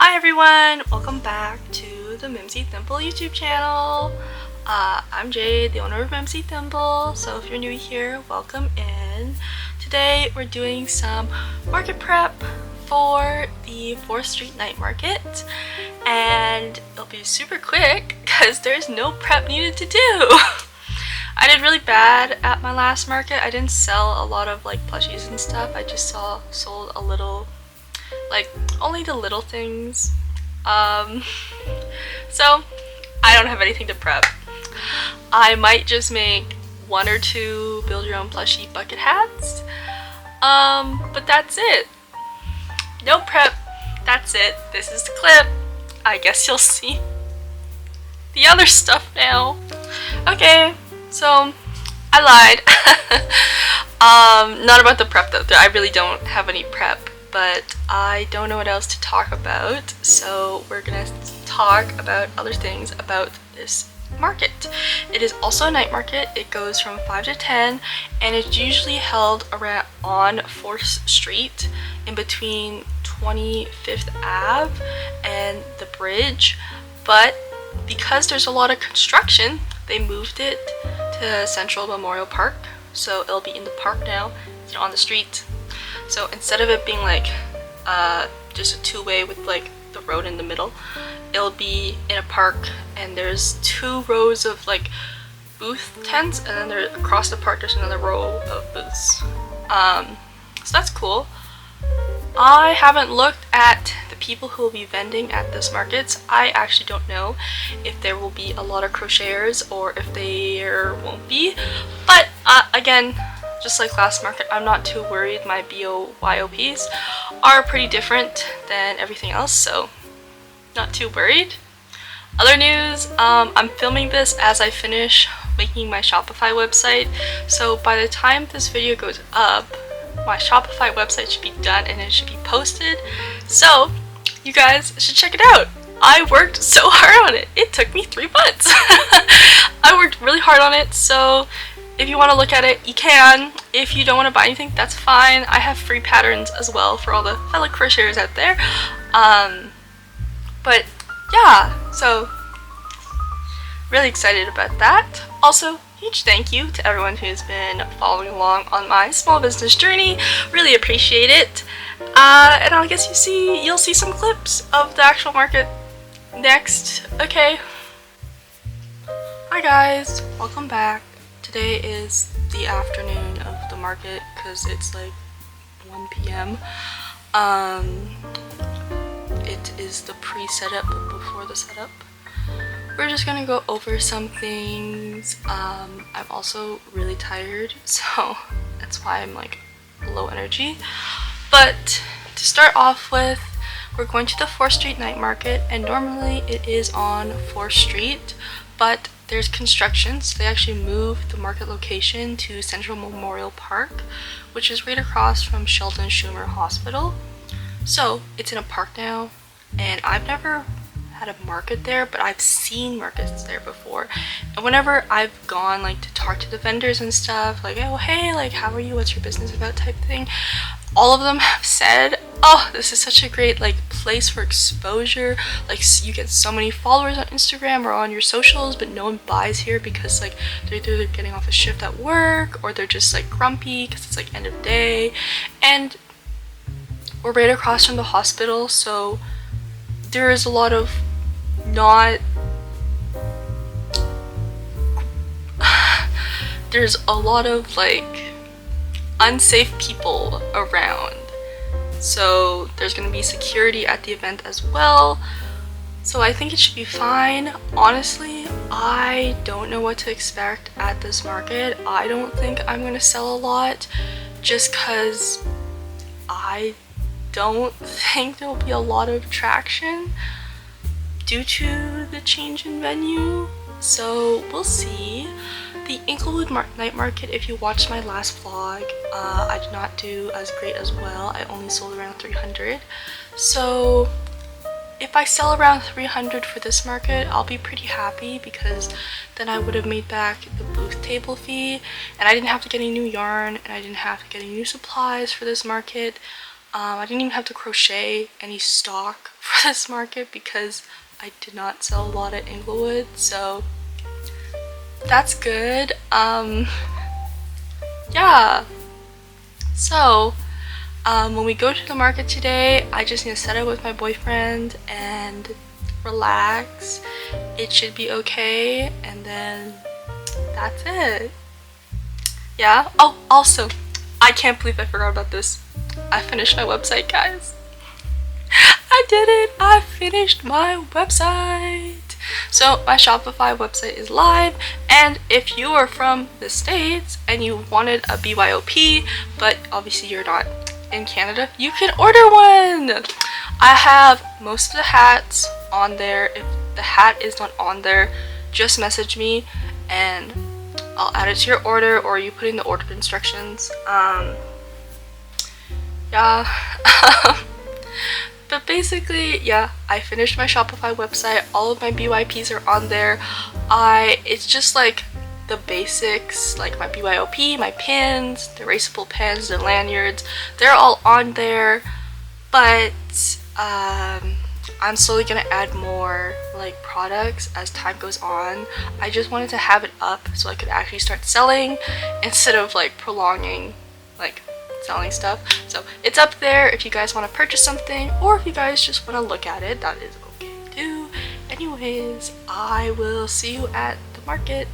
Hi everyone! Welcome back to the Mimzy.Thimble YouTube channel. I'm Jade, the owner of Mimzy.Thimble, so if you're new here, welcome in. Today we're doing some market prep for the 4th Street Night Market, and it'll be super quick because there's no prep needed to do. I did really bad at my last market. I didn't sell a lot of like plushies and stuff. I just sold a little, like only the little things. So I don't have anything to prep. I might just make 1 or 2 build your own plushie bucket hats. But that's it. No prep. That's it. This is the clip. I guess you'll see the other stuff now. Okay, so I lied. Not about the prep though. I really don't have any prep, but I don't know what else to talk about, so we're gonna talk about other things about this market. It is also a night market. It goes from 5 to 10, and it's usually held around on 4th Street in between 25th Ave and the bridge, but because there's a lot of construction, they moved it to Central Memorial Park, so it'll be in the park now, instead of on the street. So instead of it being like just a two-way with like the road in the middle, it'll be in a park, and there's 2 rows of like booth tents, and then there across the park there's another row of booths. So that's cool. I haven't looked at the people who will be vending at this market. I actually don't know if there will be a lot of crocheters or if there won't be, but again, just like last market, I'm not too worried. My BYOPs are pretty different than everything else, so not too worried. Other news, I'm filming this as I finish making my Shopify website, so by the time this video goes up, my Shopify website should be done and it should be posted, so you guys should check it out. I worked so hard on it. It took me 3 months. I worked really hard on it, so if you want to look at it, you can. If you don't want to buy anything, that's fine. I have free patterns as well for all the fellow crocheters out there. But yeah, so really excited about that. Also, huge thank you to everyone who's been following along on my small business journey. Really appreciate it. And I guess you'll see some clips of the actual market next. Okay. Hi guys, welcome back. Today is the afternoon of the market because it's like 1 p.m. It is the pre-setup before the setup. We're just gonna go over some things. I'm also really tired, so that's why I'm like low energy. But to start off with, we're going to the 4th Street Night Market, and normally it is on 4th Street, but there's construction, so they actually moved the market location to Central Memorial Park, which is right across from Sheldon Schumer Hospital. So it's in a park now, and I've never had a market there, but I've seen markets there before. And whenever I've gone like to talk to the vendors and stuff, like, oh hey, like how are you, what's your business about type thing, all of them have said, oh, this is such a great like place for exposure, like you get so many followers on Instagram or on your socials, but no one buys here because like they're either getting off a shift at work or they're just like grumpy because it's like end of day. And we're right across from the hospital, so there is a lot of there's a lot of like unsafe people around, so there's going to be security at the event as well, so I think it should be fine. Honestly, I don't know what to expect at this market. I don't think I'm going to sell a lot just because I don't think there'll be a lot of traction due to the change in venue, so we'll see. The Inglewood Night Market, if you watched my last vlog, I did not do as great as well. I only sold around 300, so if I sell around 300 for this market, I'll be pretty happy because then I would have made back the booth table fee, and I didn't have to get any new yarn, and I didn't have to get any new supplies for this market. I didn't even have to crochet any stock for this market because I did not sell a lot at Inglewood, so that's good. Yeah. So, when we go to the market today, I just need to set up with my boyfriend and relax. It should be okay, and then that's it. Yeah. Oh, also, I can't believe I forgot about this. I finished my website, guys. I did it! I finished my website! So my Shopify website is live, and if you are from the States and you wanted a BYOP, but obviously you're not in Canada, you can order one! I have most of the hats on there. If the hat is not on there, just message me and I'll add it to your order, or you put in the order instructions. Yeah. But basically, yeah, I finished my Shopify website. All of my BYPs are on there. It's just like the basics, like my BYOP, my pins, the erasable pens, the lanyards. They're all on there. But I'm slowly gonna add more like products as time goes on. I just wanted to have it up so I could actually start selling instead of like prolonging like selling stuff. So it's up there if you guys want to purchase something, or if you guys just want to look at it, that is okay too. Anyways, I will see you at the market.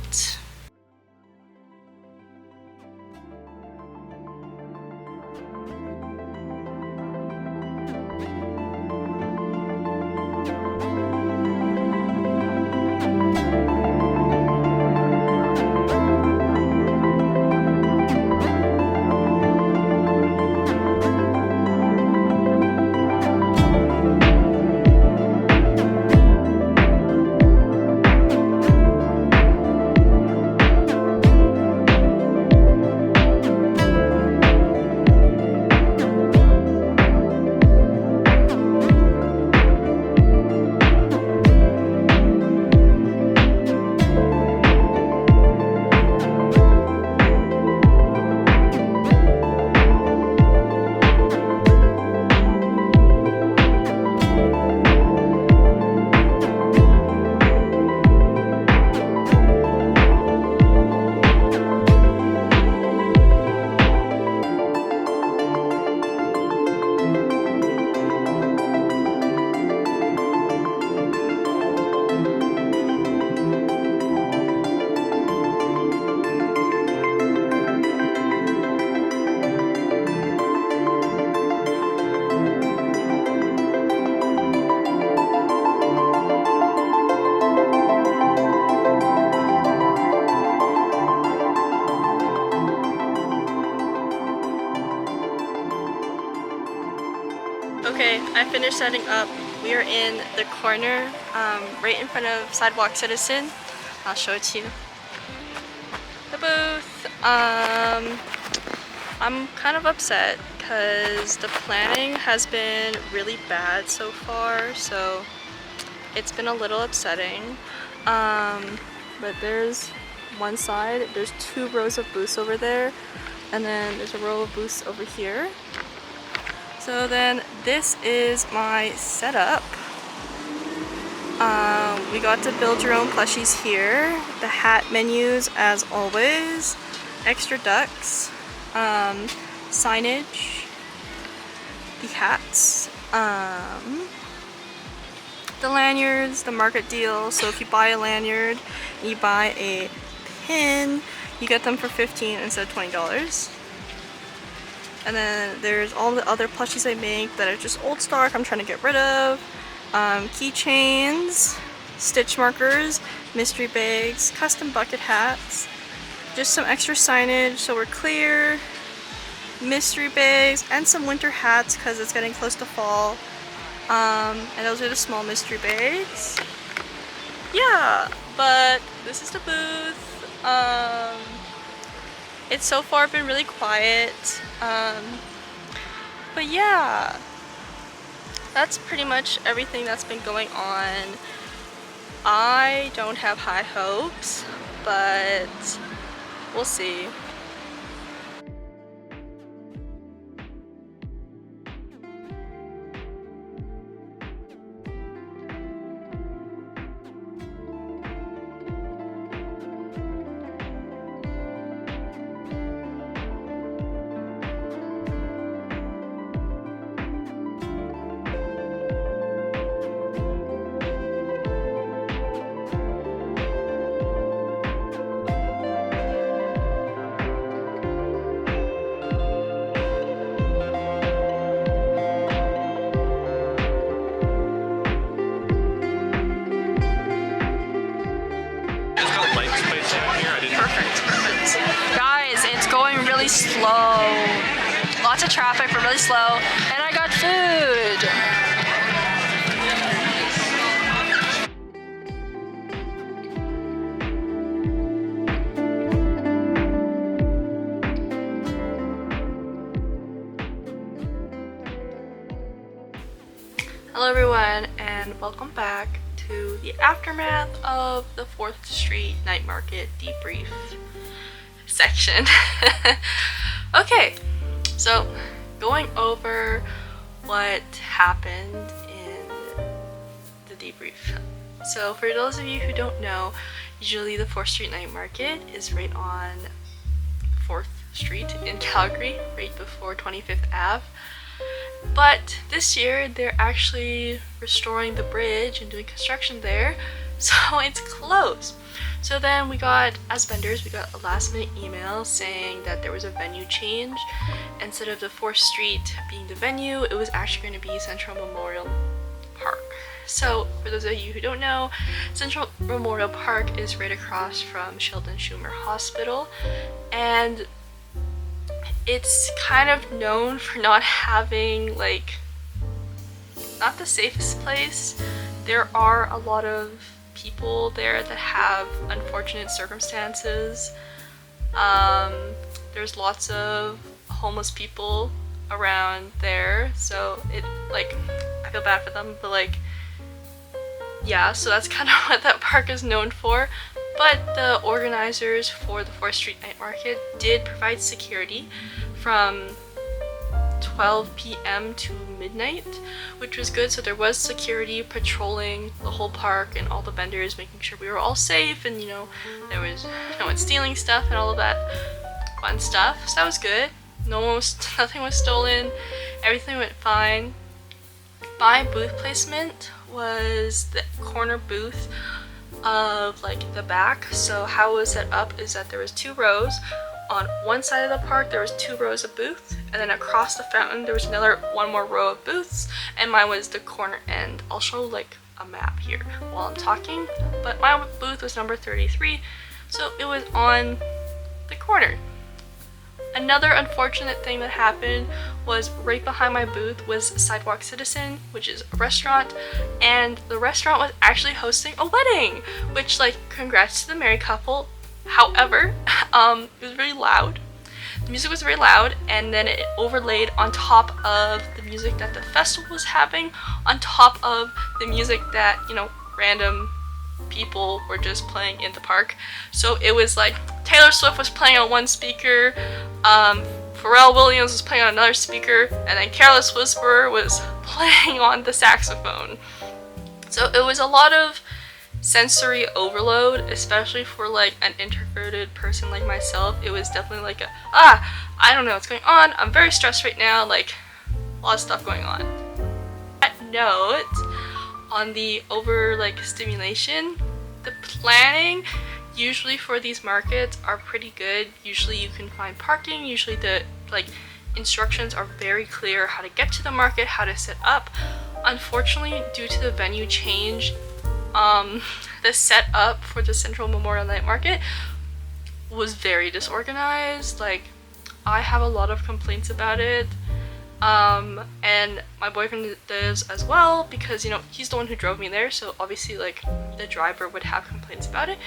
Okay, I finished setting up. We are in the corner, right in front of Sidewalk Citizen. I'll show it to you. The booth. I'm kind of upset because the planning has been really bad so far, so it's been a little upsetting. But there's one side, there's 2 rows of booths over there, and then there's a row of booths over here. So then this is my setup. We got to build your own plushies here. The hat menus as always. Extra ducks. Signage. The hats. The lanyards, the market deal. So if you buy a lanyard, you buy a pin, you get them for $15 instead of $20. And then there's all the other plushies I make that are just old stock I'm trying to get rid of. Keychains, stitch markers, mystery bags, custom bucket hats, just some extra signage so we're clear, mystery bags, and some winter hats because it's getting close to fall. And those are the small mystery bags. Yeah, but this is the booth. It's so far been really quiet. But yeah, that's pretty much everything that's been going on. I don't have high hopes, but we'll see. lots of traffic, but really slow, and I got food. Hello everyone, and welcome back to the aftermath of the 4th Street Night Market debrief section. Okay, so going over what happened in the debrief. So for those of you who don't know, usually the 4th Street Night Market is right on 4th Street in Calgary, right before 25th Ave. But this year they're actually restoring the bridge and doing construction there, so it's closed. So then we got, as vendors, we got a last minute email saying that there was a venue change. Instead of the 4th Street being the venue, it was actually going to be Central Memorial Park. So for those of you who don't know, Central Memorial Park is right across from Sheldon Schumer Hospital, and it's kind of known for not having, like, not the safest place. There are a lot of people there that have unfortunate circumstances. There's lots of homeless people around there, so it, like, I feel bad for them, but like, yeah, so that's kind of what that park is known for. But the organizers for the 4th Street Night Market did provide security from 12 p.m. to midnight, which was good. So there was security patrolling the whole park and all the vendors, making sure we were all safe, and, you know, there was no one stealing stuff and all of that fun stuff. So that was good. Nothing was stolen. Everything went fine. My booth placement was the corner booth of, like, the back. So how it was set up is that there was 2 rows. On one side of the park there was 2 rows of booths, and then across the fountain there was one more row of booths, and mine was the corner end. I'll show, like, a map here while I'm talking, but my booth was number 33, so it was on the corner. Another unfortunate thing that happened was right behind my booth was Sidewalk Citizen, which is a restaurant, and the restaurant was actually hosting a wedding, which, like, congrats to the married couple. However, it was really loud. The music was very loud, and then it overlaid on top of the music that the festival was having, on top of the music that, you know, random people were just playing in the park. So it was like Taylor Swift was playing on one speaker, Pharrell Williams was playing on another speaker, and then Careless Whisperer was playing on the saxophone. So it was a lot of sensory overload, especially for, like, an introverted person like myself. It was definitely like I don't know what's going on, I'm very stressed right now, like, a lot of stuff going on. That note, on the stimulation, the planning usually for these markets are pretty good. Usually you can find parking, usually the, like, instructions are very clear how to get to the market, how to set up. Unfortunately, due to the venue change, the setup for the Central Memorial Night Market was very disorganized. Like, I have a lot of complaints about it, and my boyfriend does as well, because, you know, he's the one who drove me there, so obviously, like, the driver would have complaints about it.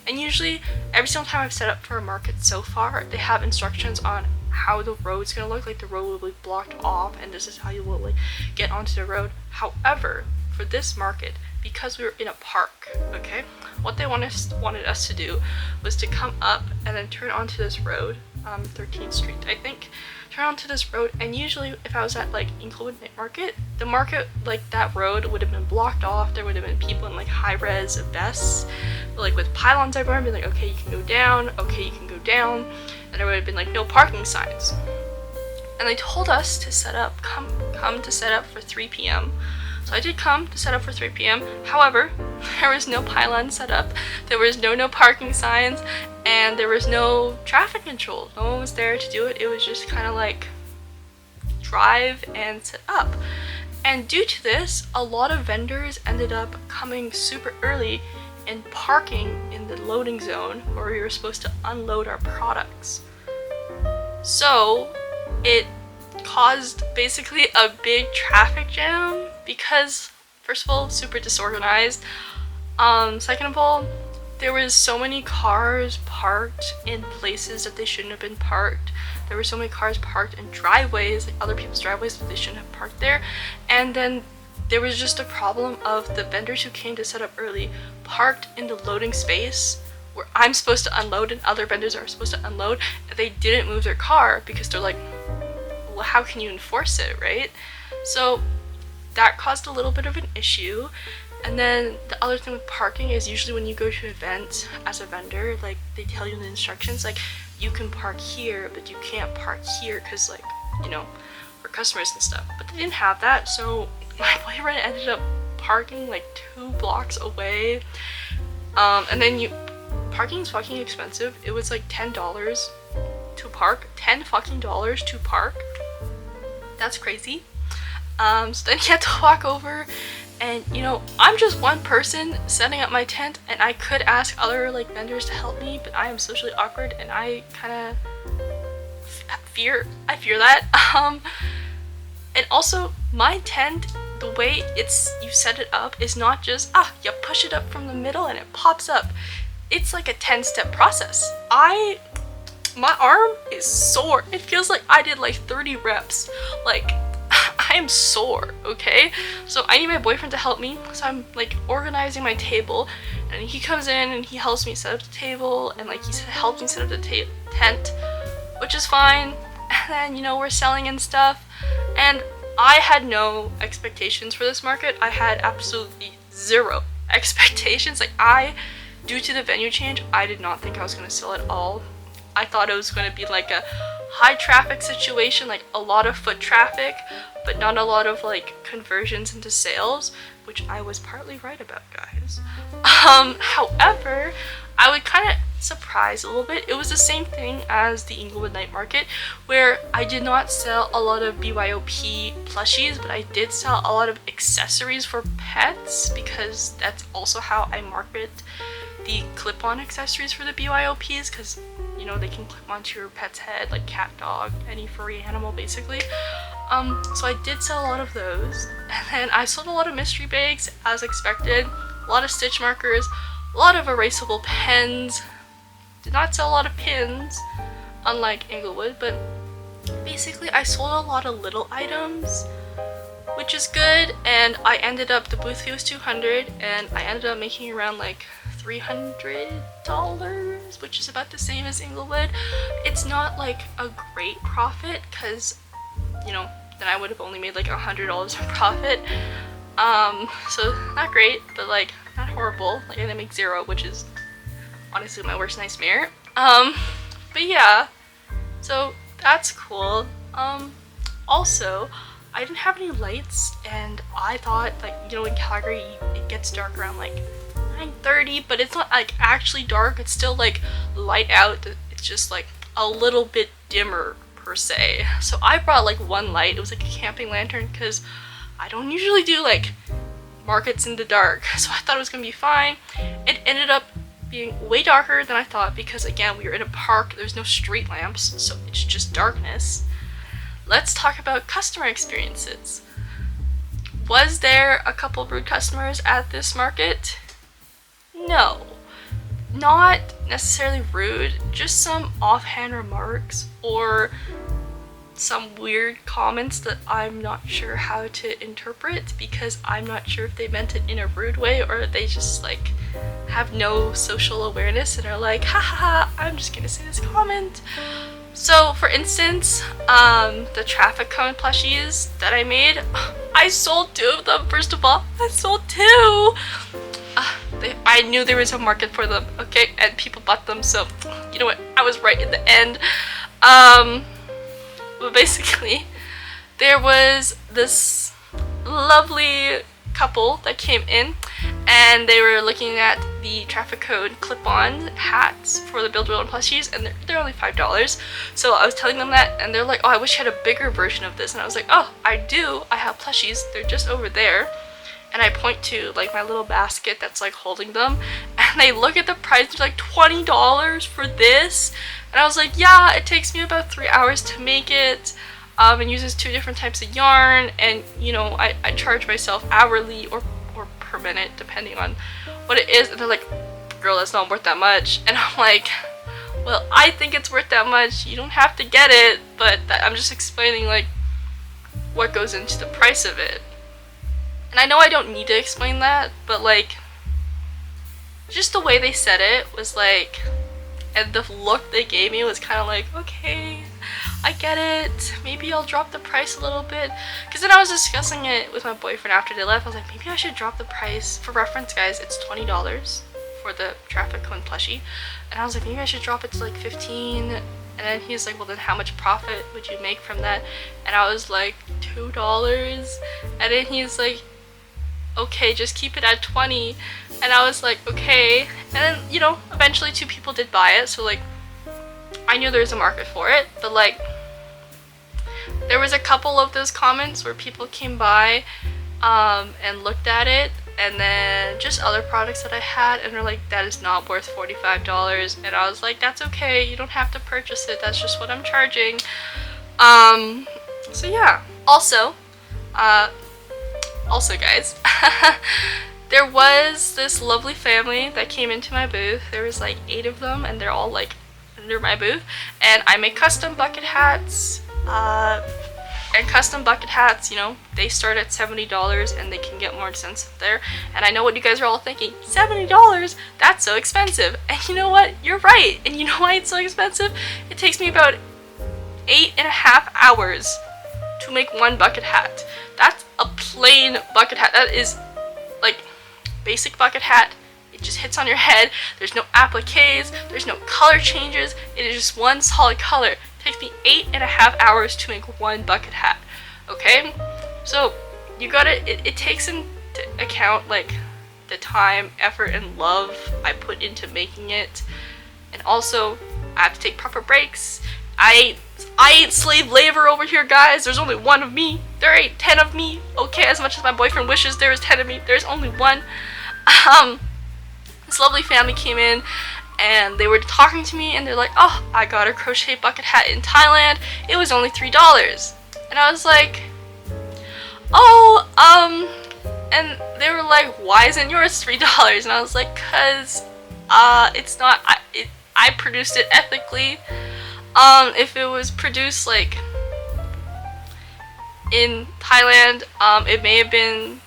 And usually every single time I've set up for a market so far, they have instructions on how the road's gonna look. Like, the road will be blocked off, and this is how you will, like, get onto the road. However, for this market, because we were in a park, okay, what they wanted us to do was to come up and then turn onto this road, 13th Street, I think, turn onto this road. And usually if I was at, like, Inglewood Night Market, the market, like, that road would have been blocked off. There would have been people in, like, high-res vests, like, with pylons everywhere, and be like, okay, you can go down, okay, you can go down, and there would have been, like, no parking signs. And they told us to set up, come to set up for 3 p.m. So I did come to set up for 3 p.m. However, there was no pylon set up, there was no parking signs, and there was no traffic control. No one was there to do it. It was just kind of like drive and set up. And due to this, a lot of vendors ended up coming super early and parking in the loading zone where we were supposed to unload our products. So it caused basically a big traffic jam because, first of all, super disorganized. Second of all, there was so many cars parked in places that they shouldn't have been parked. There were so many cars parked in driveways, like other people's driveways, that they shouldn't have parked there. And then there was just a problem of the vendors who came to set up early parked in the loading space where I'm supposed to unload and other vendors are supposed to unload, and they didn't move their car because they're like, well, how can you enforce it, right? So that caused a little bit of an issue. And then the other thing with parking is usually when you go to an event as a vendor, like they tell you in the instructions, like you can park here, but you can't park here because, like, you know, for customers and stuff. But they didn't have that, so my boyfriend ended up parking like 2 blocks away. And then parking is fucking expensive. It was like $10 to park. $10 fucking dollars to park. That's crazy. So then he had to walk over, and you know, I'm just one person setting up my tent, and I could ask other like vendors to help me, but I am socially awkward and I kind of fear that. And also my tent, the way you set it up is not just you push it up from the middle and it pops up. It's like a 10-step process. My arm is sore. It feels like I did like 30 reps. Like, I am sore, okay? So I need my boyfriend to help me. So I'm like organizing my table, and he comes in and he helps me set up the table, and like he helps me set up the tent, which is fine. And then, you know, we're selling and stuff, and I had no expectations for this market. I had absolutely zero expectations. Like, due to the venue change, I did not think I was going to sell at all. I thought it was going to be like a high traffic situation, like a lot of foot traffic, but not a lot of like conversions into sales, which I was partly right about, guys. However, I was kind of surprised a little bit. It was the same thing as the Inglewood Night Market, where I did not sell a lot of BYOP plushies, but I did sell a lot of accessories for pets, because that's also how I market the clip-on accessories for the BYOPs, because, you know, they can clip onto your pet's head, like cat, dog, any furry animal basically. So I did sell a lot of those, and then I sold a lot of mystery bags as expected, a lot of stitch markers, a lot of erasable pens. Did not sell a lot of pins, unlike Inglewood, but basically I sold a lot of little items, which is good. And I ended up, the booth fee was $200, and I ended up making around like $300, which is about the same as Inglewood. It's not like a great profit, because, you know, then I would have only made like $100 in profit. So not great, but like not horrible. Like I didn't make zero, which is honestly my worst nightmare. But yeah, so that's cool. Also, I didn't have any lights, and I thought, like, you know, in Calgary it gets dark around like 9:30, but it's not like actually dark. It's still like light out. It's just like a little bit dimmer per se. So I brought like one light. It was like a camping lantern, because I don't usually do like markets in the dark, so I thought it was gonna be fine. It ended up being way darker than I thought, because again, we were in a park, there's no street lamps, so it's just darkness. Let's talk about customer experiences. Was there a couple rude customers at this market? No. Not necessarily rude, just some offhand remarks or some weird comments that I'm not sure how to interpret, because I'm not sure if they meant it in a rude way or they just like have no social awareness and are like, ha ha ha, I'm just gonna say this comment. So for instance, the traffic cone plushies that I made, I sold 2 of them. First of all, I sold 2. I knew there was a market for them, okay, and people bought them, so you know what, I was right in the end. But basically, there was this lovely couple that came in, and they were looking at the traffic code clip-on hats for the Build Your Own plushies, and they're only $5. So I was telling them that, and they're like, oh, I wish I had a bigger version of this. And I was like, oh, I do. I have plushies. They're just over there. And I point to like my little basket that's like holding them, and they look at the price, they're like $20 for this. And I was like, yeah, it takes me about 3 hours to make it, and uses 2 different types of yarn, and you know, I charge myself hourly or per minute depending on what it is. And they're like, girl, that's not worth that much. And I'm like, well, I think it's worth that much. You don't have to get it, but I'm just explaining like what goes into the price of it. And I know I don't need to explain that, but like just the way they said it was like, and the look they gave me was kind of like, okay, I get it, maybe I'll drop the price a little bit. Because then I was discussing it with my boyfriend after they left. I was like, maybe I should drop the price. For reference, guys, it's $20 for the traffic cone plushie. And I was like, maybe I should drop it to like 15. And then he's like, well, then how much profit would you make from that? And I was like, $2. And then he's like, okay, just keep it at 20. And I was like, okay. And then, you know, eventually 2 people did buy it, so like I knew there was a market for it. But like there was a couple of those comments where people came by and looked at it, and then just other products that I had, and they're like, that is not worth $45. And I was like, that's okay, you don't have to purchase it, that's just what I'm charging. So yeah. Also guys, there was this lovely family that came into my booth. There was like 8 of them, and they're all like under my booth, and I make custom bucket hats, and custom bucket hats, you know, they start at $70 and they can get more expensive there. And I know what you guys are all thinking, $70? That's so expensive. And you know what, you're right. And you know why it's so expensive? It takes me about 8.5 hours to make one bucket hat. That's a plain bucket hat. That is like basic bucket hat. It just hits on your head. There's no appliques, there's no color changes. It is just one solid color. It takes me 8.5 hours to make one bucket hat. Okay, so you gotta, it takes into account like the time, effort, and love I put into making it. And also I have to take proper breaks. I ain't slave labor over here, guys. There's only 1 of me. There ain't 10 of me. Okay, as much as my boyfriend wishes there was 10 of me, there's only 1. This lovely family came in and they were talking to me, and they're like, oh, I got a crochet bucket hat in Thailand. It was only $3. And I was like, oh, and they were like, why isn't yours $3? And I was like, cause it's not, I produced it ethically. If it was produced like in Thailand, it may have been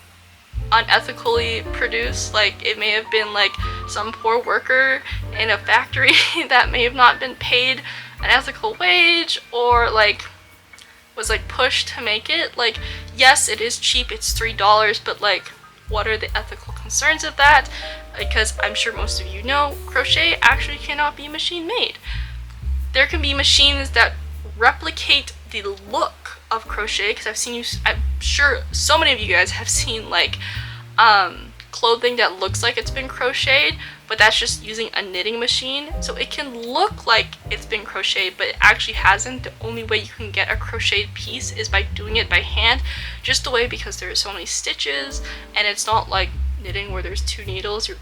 unethically produced. Like it may have been like some poor worker in a factory that may have not been paid an ethical wage, or like was like pushed to make it. Like, yes, it is cheap, it's $3, but like what are the ethical concerns of that? Because I'm sure most of you know, crochet actually cannot be machine made. There can be machines that replicate the look of crochet, because I'm sure so many of you guys have seen like clothing that looks like it's been crocheted, but that's just using a knitting machine. So it can look like it's been crocheted, but it actually hasn't. The only way you can get a crocheted piece is by doing it by hand, just the way, because there are so many stitches, and it's not like knitting where there's 2 needles, you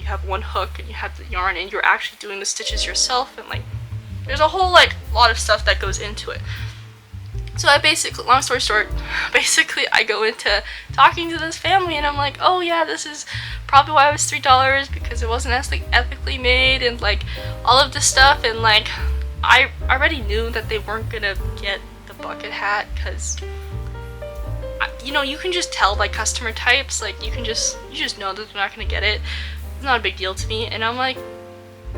have 1 hook and you have the yarn, and you're actually doing the stitches yourself, and like there's a whole like lot of stuff that goes into it. So I basically, long story short, basically I go into talking to this family, and I'm like, oh yeah, this is probably why it was $3, because it wasn't as like ethically made, and like all of this stuff. And like I already knew that they weren't gonna get the bucket hat, because you know, you can just tell by customer types. Like you just know that they're not gonna get it. It's not a big deal to me. And I'm like,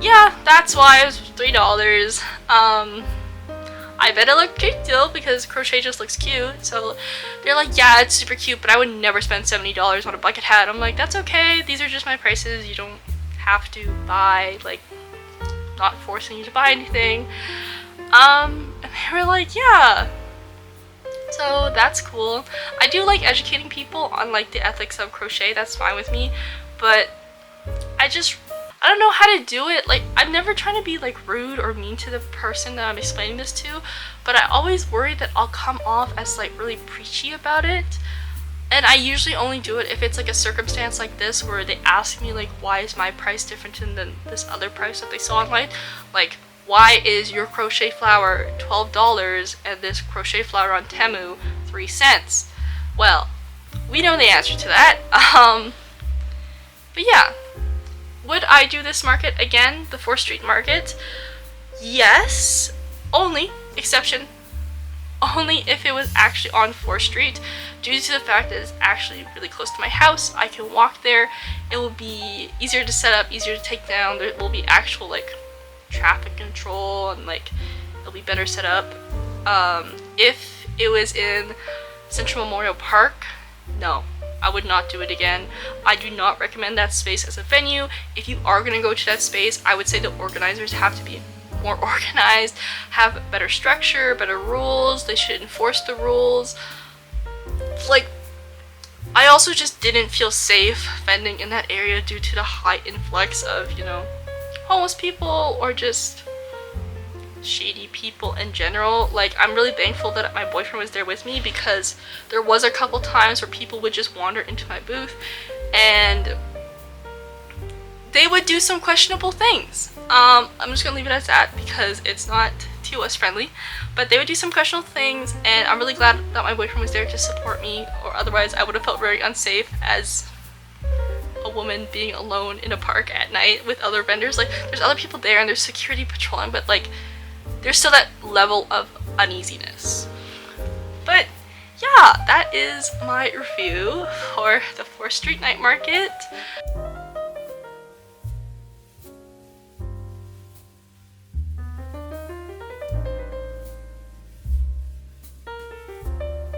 yeah, that's why it was $3. I bet it looked cute still, because crochet just looks cute. So they're like, yeah, it's super cute, but I would never spend $70 on a bucket hat. I'm like, that's okay, these are just my prices, you don't have to buy, like, not forcing you to buy anything. And they were like, yeah. So that's cool. I do like educating people on like the ethics of crochet, that's fine with me, but I don't know how to do it. Like, I'm never trying to be like rude or mean to the person that I'm explaining this to, but I always worry that I'll come off as like really preachy about it. And I usually only do it if it's like a circumstance like this, where they ask me like, why is my price different than this other price that they saw online. Like, Why is your crochet flower $12 and this crochet flower on Temu 3 cents? Well, we know the answer to that. But yeah, would I do this market again, the 4th Street Market? Yes, only exception. Only if it was actually on 4th Street, due to the fact that it's actually really close to my house. I can walk there. It will be easier to set up, easier to take down. There will be actual like traffic control and like it'll be better set up. If it was in Central Memorial Park, no, I would not do it again. I do not recommend that space as a venue. If you are going to go to that space, I would say the organizers have to be more organized, have better structure, better rules. They should enforce the rules. Like, I also just didn't feel safe vending in that area due to the high influx of, you know, homeless people or just shady people in general. Like, I'm really thankful that my boyfriend was there with me, because there was a couple times where people would just wander into my booth and they would do some questionable things. I'm just gonna leave it as that because it's not TOS friendly, but they would do some questionable things, and I'm really glad that my boyfriend was there to support me, or otherwise I would have felt very unsafe as a woman being alone in a park at night with other vendors. Like, there's other people there and there's security patrolling, but like there's still that level of uneasiness. But yeah, that is my review for the 4th Street Night Market.